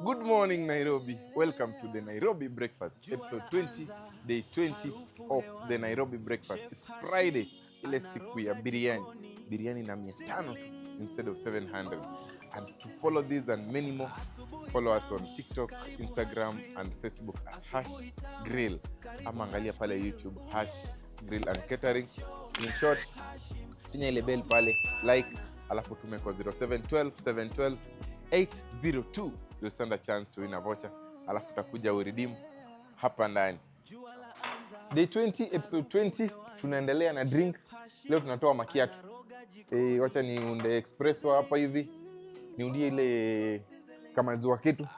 Good morning, Nairobi. Welcome to the Nairobi Breakfast, episode 20, day 20 of the Nairobi Breakfast. It's Friday, ile siku ya biriani. Biriani na 500 instead of 700. And to follow this and many more, follow us on TikTok, Instagram, and Facebook at #grill. Ama angalia pale YouTube, #grill and catering. Screenshot, finya ile bell pale, like, alafu tume kwa 0712 712 802. You'll stand a chance to win a voucher. Alafu utakuja uredeem hapa ndani. Day 20, episode 20, tunaendelea na drink. Leo tunatoa macchiato. Wacha niunde espresso hapa hivi. Niundie ile kama ziwa kitu.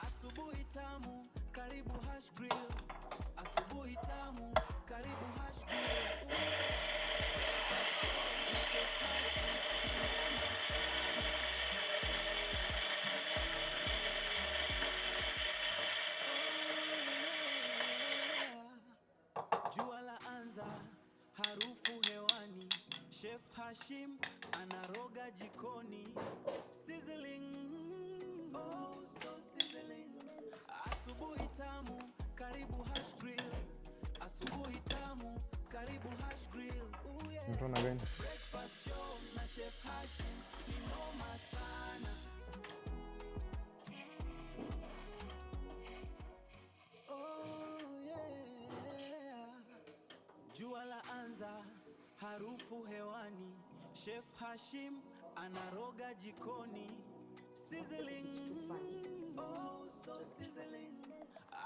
Harufu hewani, Chef Hashim anaroga jikoni. Sizzling, oh so sizzling. Asubuhi tamu, karibu #grill. Asubuhi tamu, karibu #grill. Mtona gani? Breakfast show na Chef Hashim, inoma sana. Jua la anza, harufu hewani, Chef Hashim anaroga jikoni. Sizzling, oh so sizzling.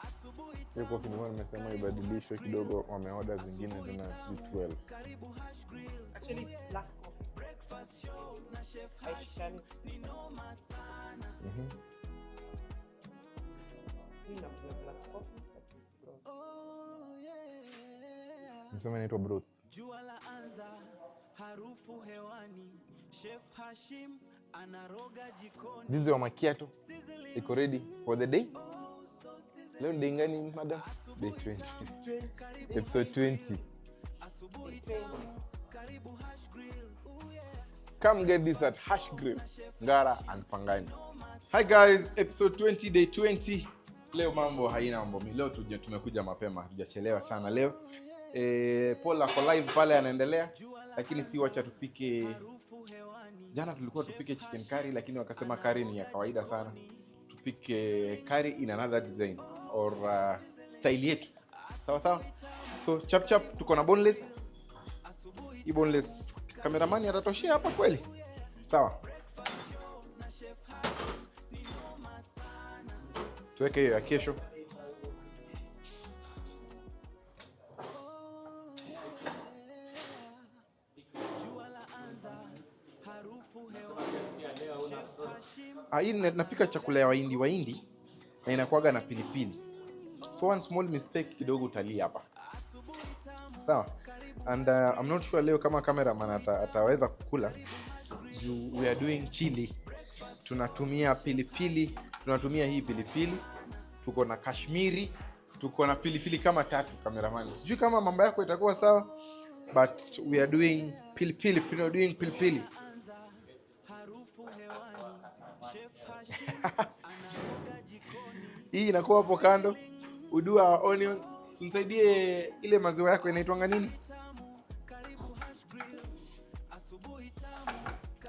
Asubuhi Yuko kinimoni nimesema ibadilishwe kidogo, wameorder zingine zina 12. karibu #grill. Actually, it's black coffee. Breakfast show na Chef Hashim, ni noma sana. You know, black coffee, but it's gross. Oh yeah. Msema inaitwa broth. Jua la anza, harufu hewani, Chef Hashim anaroga jikoni. This is your macchiato. Iko ready for the day. Leo day gani madam? Day 20. Episode 20. Asubuhi tamu, karibu #grill. Come get this at #grill, Ngara and Pangani. Hi guys, episode 20, day 20. Leo mambo haina mambo. Leo tumekuja mapema, hatujachelewa sana leo. Paul ako live pale anaendelea, lakini si wacha tupike. Jana tulikuwa tupike chicken curry, lakini wakasema curry ni ya kawaida sana. Tupike curry in another design or style yetu. Sawa sawa. So chap tuko na boneless. Hii boneless cameraman atatoshea hapa kweli? Sawa. Tuweke hiyo ya kesho. Hii napika chakula ya Wahindi na inakuwaga na pilipili. So one small mistake kidogo utalia hapa. Sawa. And I'm not sure leo kama cameraman ataweza kukula. We are doing chili. Tunatumia pilipili, tunatumia hii pilipili. Tuko na kashmiri, tuko na pilipili kama 3 cameraman. Sijui kama mambo yako itakuwa sawa, but we are doing pilipili. Hii inakuwa hapo kando. Udua onions. Tunasaidie ile maziwa yako inaitwa nini?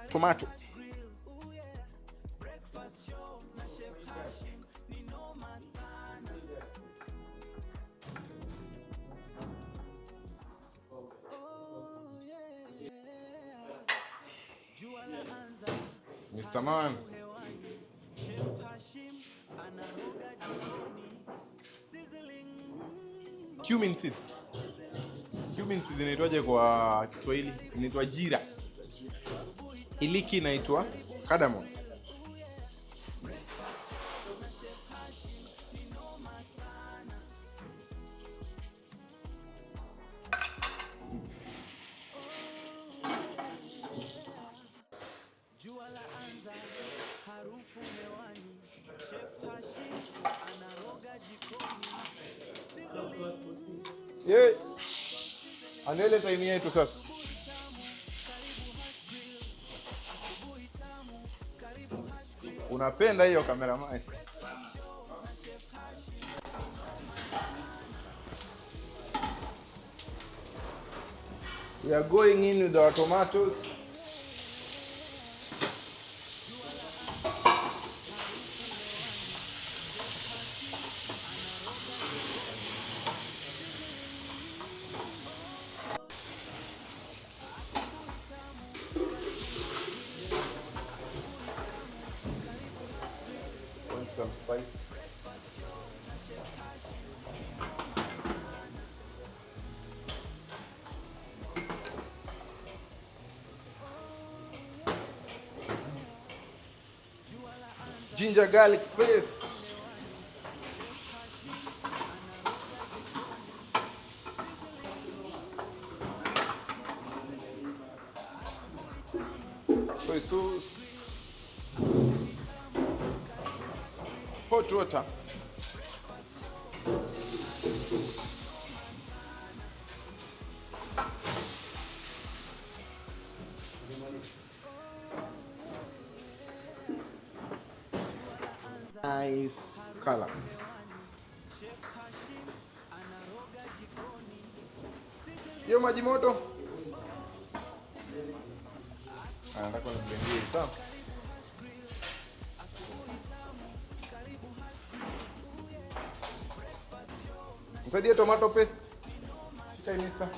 Tomato. Mr. Man. Cumin seeds. Cumin seeds inaitwaje kwa Kiswahili? Inaitwa jira. Iliki inaitwa cardamom. Jua la anza, harufu hewani, Chef Hashim anaroga jikoni. Anele time yetu sasa. Unapenda hiyo cameraman? We are going in with our tomatoes. Want some spice? Ginger garlic paste. Soy sauce. Hot water. Nice color. Hiyo maji moto. Nataka niblendie sawa. Msaidie tomato paste. Shika hii mister.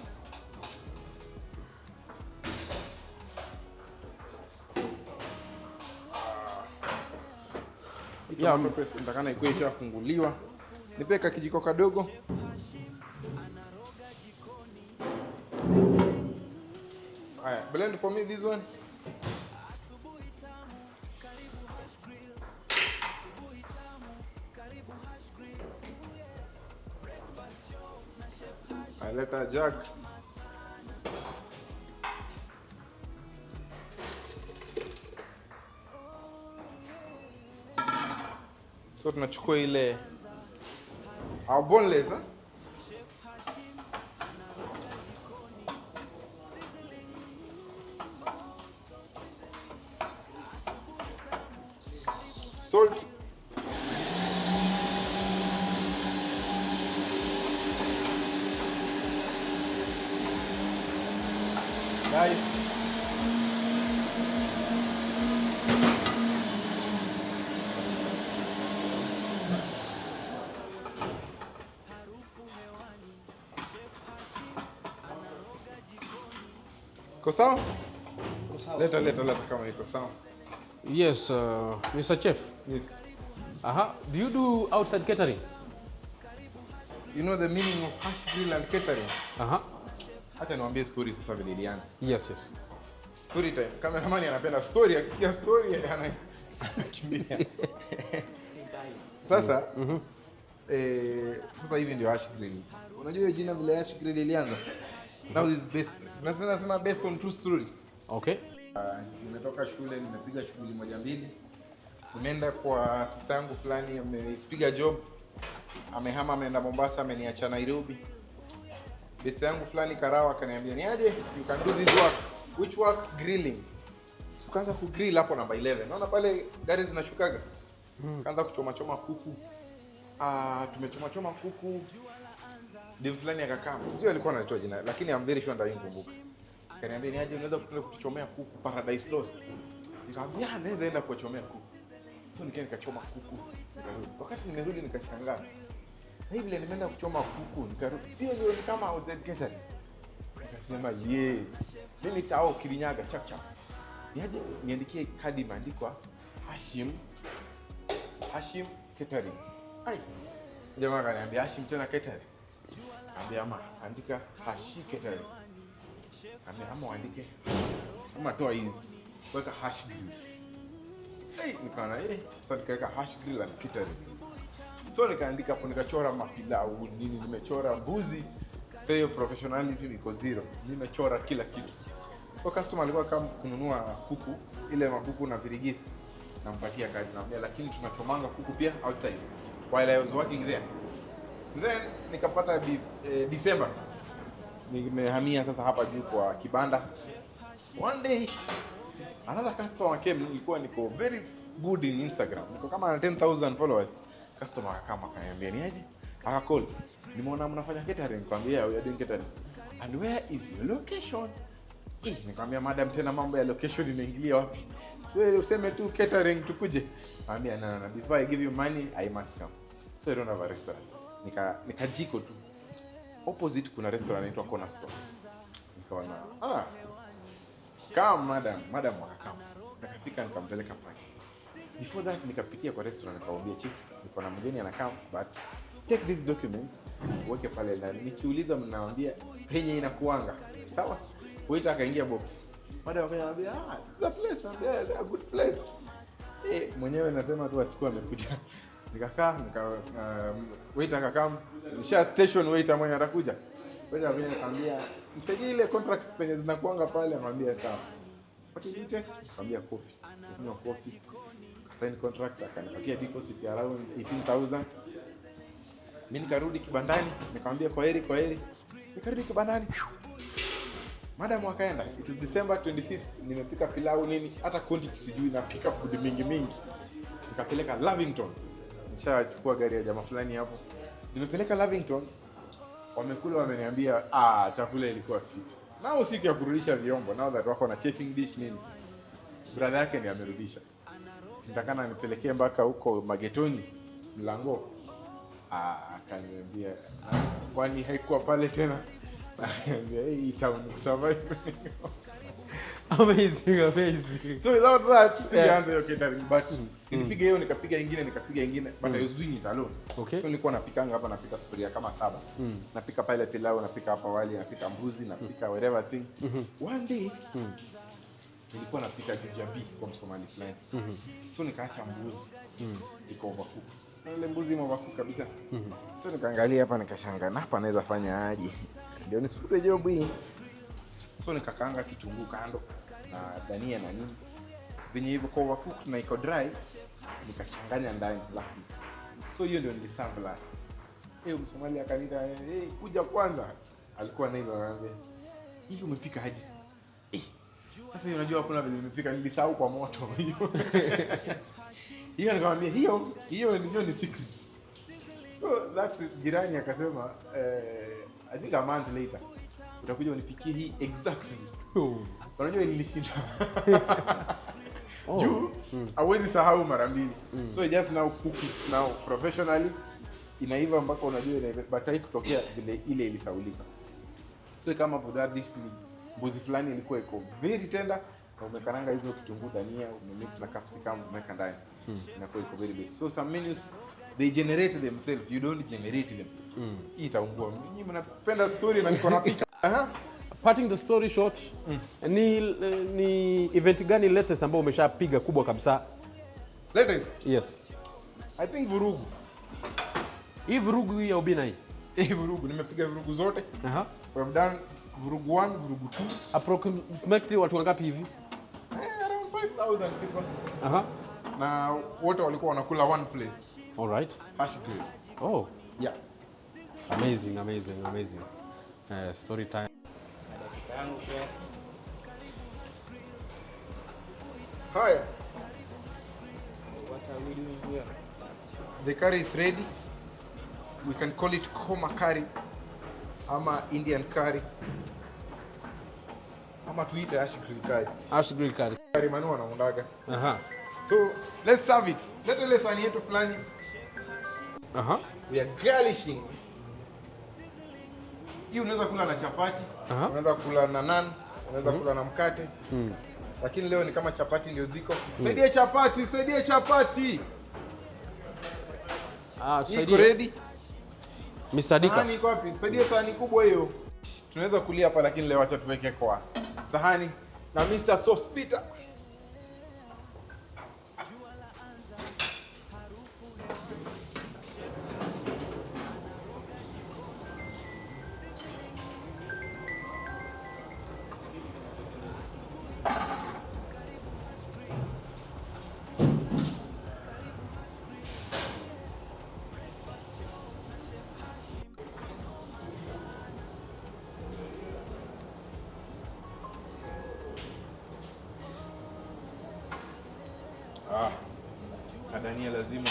Tomato paste nitakana ikuwe ishafunguliwa. Nipeka kijiko kadogo. Haya, blend for me this one. I let her jug. So tunachukua ile our boneless, huh? Salt. Guys. Iko sawa? Leta kama iko sawa. Yes, Mr. Chef. Yes. Do you do outside catering? You know the meaning of hash grill and catering? Hata niwaambie story sasa vile ilianza. Yes, yes. Story time. Kama hamani anapenda story, akisikia story anakimbia. Sasa sasa hivi ndio hash grill. Unajua hiyo jina vile hash grill ilianza? Now is based. Nasema based on true story. Okay. Nimetoka shule, nimepiga shughuli moja mbili. Nimeenda kwa sister yangu fulani, amepiga job. Amehama ameenda Mombasa, ameniacha Nairobi. Best yangu fulani Karawa akaniambia niaje, you can do this work. Which work? Grilling. Sikuanza kugrill hapo namba 11. Naona pale gari zinashukaga. Kaanza kuchoma kuku. Tumechoma kuku. Dem fulani akakaa. Sijui alikuwa anaitwa jina, lakini I'm very sure ndio nikumbuka. Kaniambia niaje, unaweza kutuchomea kuku Paradise Lost. Nikamwambia naweza enda kuchomea kuku. So nikachoma kuku. Wakati nimerudi nikashangaa. Na vile nimeenda kuchoma kuku, nikarudi. Sio ndio ni kama outside catering. Nikasema yes. Mimi tao Kirinyaga chap. Niaje niandikie kadi imeandikwa Hashim Catering. Ai. Jamaa akaniambia Hashim tena catering. Nikamwambia ama andika Hashi Catering. Ama uandike ama toa hizi weka hash grill. Nikaona sasa nikaweka hash grill and catering. So nikaandika hapo, nikachora mapilau nini, nimechora mbuzi. Sasa hiyo professionality iko zero. Nimechora kila kitu. So customer alikuwa kama kununua kuku, ile makuku na virigisi, nampatia kadi, naambia lakini tunachomanga kuku pia outside while I was working there. Then nikapata December nimehamia sasa hapa juu kwa kibanda. One day another customer came, niko very good in Instagram. Niko kama na 10,000 followers. Customer akakama akaniambia ni aje? Akacall. Nimeona mnafanya catering. Nikamwambia we are doing catering. And where is your location? Nikamwambia madam, tena mambo ya location inaingilia wapi? So wewe useme tu catering tukuje. Nikamwambia no, before I give you money I must come. So I don't have a restaurant. Nikajiko tu. Opposite kuna restaurant inaitwa Cornerstone. Nikaona come madam wakakama. Nikafika nikampeleka pale. Before that nikapitia kwa restaurant nikamwambia chief, niko na mgeni anakam, but take this document uweke pale ndani. Nikiuliza mnaambia penye inakuanga. Sawa? Waiter akaingia box. Madam akaniambia the place, a good place. Mwenyewe nasema tu asikuwa amekuja. Nikakaa waiter akakam, nisha station waiter mwenye atakuja. Waiter akaniambia msaidie ile contracts penye zinakuanga pale, anamwambia sawa. Pakijite, nikamwambia coffee. Kunywa coffee. Sign contract, akanipatia deposit ya around 18,000. Mimi nikarudi kibandani, nikamwambia kwa heri. Nikarudi kibandani. Madam akaenda. It is December 25th. Nimepika pilau nini, hata quantity sijui, napika food mingi. Nikapeleka Lavington. Nishachukua gari ya jamaa fulani hapo. Nimepeleka Lavington. Wamekula, wameniambia chakula ilikuwa fit. Nao siku ya kurudisha vyombo, now that wako na chafing dish nini. Brother yake ndiye amerudisha. Sitakana nipelekee mpaka huko Magetoni mlango. Akaniambia kwani haikuwa pale tena. Akaniambia hii town survive. Amazing. So without that sijaanza hiyo catering, but nilipiga hiyo nikapiga ingine but I was doing it alone. Okay. So nilikuwa napikanga hapa, napika sufuria kama 7. Napika pale pilau, napika hapa wali, napika mbuzi, napika whatever thing. One day nilikuwa napika jujabi kwa Msomali fulani. So nikaacha mbuzi. Iko overcook. Ile mbuzi overcook kabisa. So nikaangalia hapa nikashangaa, na hapa naweza fanya aje? Ndio nisifute job hii. So nikakaanga kitunguu kando na dania na nini. Venye hivyo kwa overcook na iko dry, nikachanganya ndani lafu. So hiyo ndio niliserve last. Msomali akaniita, kuja kwanza. Alikuwa na hivyo anambia, "Hivi umepika aje?" Sasa unajua kuna vile nimepika, nilisahau kwa moto hiyo. Hiyo nikamwambia hiyo ni secret. So that jirani akasema I think a month later utakuja unipikie hii exactly. Unajua nilishinda. Juu hawezi sahau mara mbili. So I just now cook it now professionally. Inaiva mpaka unajua inaiva, but haikutokea vile ile ilisaulika. So kama for that dish mbuzi fulani ilikuwa iko very tender, na umekaranga hizo kitunguu, dania, umemix na capsicum, umeweka ndani. Inakuwa iko very big. So some menus they generate themselves, you don't generate them. Hii itaungua. Mimi mnapenda story na niko napika. Cutting the story short, ni event gani latest ambayo umeshapiga kubwa kabisa? Latest? Yes. I think vurugu. Hii vurugu ya Obina hii? Vurugu, nimepiga vurugu zote. We've done vurugu 1, vurugu 2. Approximately watu wangapi hivi? Around 5,000 people. Na wote walikuwa wanakula one place. All right. Hash grill. Oh. Yeah. Amazing. Story time. Hi. So what are we doing here? The curry is ready. We can call it Koma curry, ama Indian curry, ama tuite ash grill curry. Ash grill curry. Curry manu wanaundaga. So let's serve it. Let ile sahani yetu fulani. We are garnishing. Hii unaweza kula na chapati, unaweza kula na naan, unaweza kula na mkate. Lakini leo ni kama chapati ndio ziko. Saidie chapati. Iko ready? Misadika. Sahani iko wapi? Saidie sahani kubwa hiyo. Tunaweza kulia hapa, lakini leo acha tuweke kwa sahani na Mr. Sauce Peter. Dania lazima.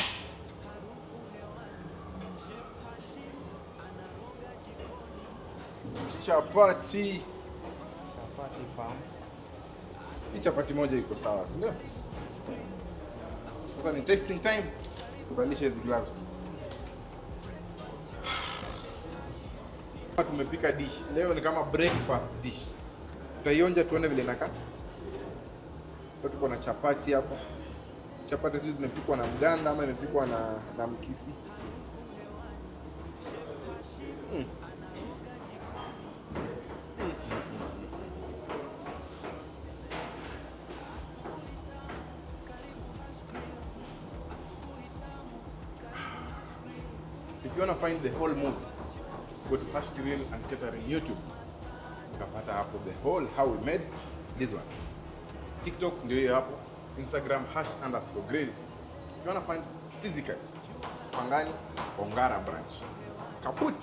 chapati. Chapati farm. Hii chapati moja iko sawa, si ndio? Sasa ni tasting time. Tubadilishe hizi gloves. Tumepika dish. Leo ni kama breakfast dish. Tutaionja tuone vile inakaa. Tuko na chapati hapo. Chapati hizi zimepikwa na mganda ama imepikwa na mkisi. If you want to find the whole movie, go to Hash Grill and Catering YouTube. Utapata hapo the whole how we made this one. TikTok ndio hiyo hapo. Instagram #grill. If you want to find physical, Pangani, Ongara branch. Kaput!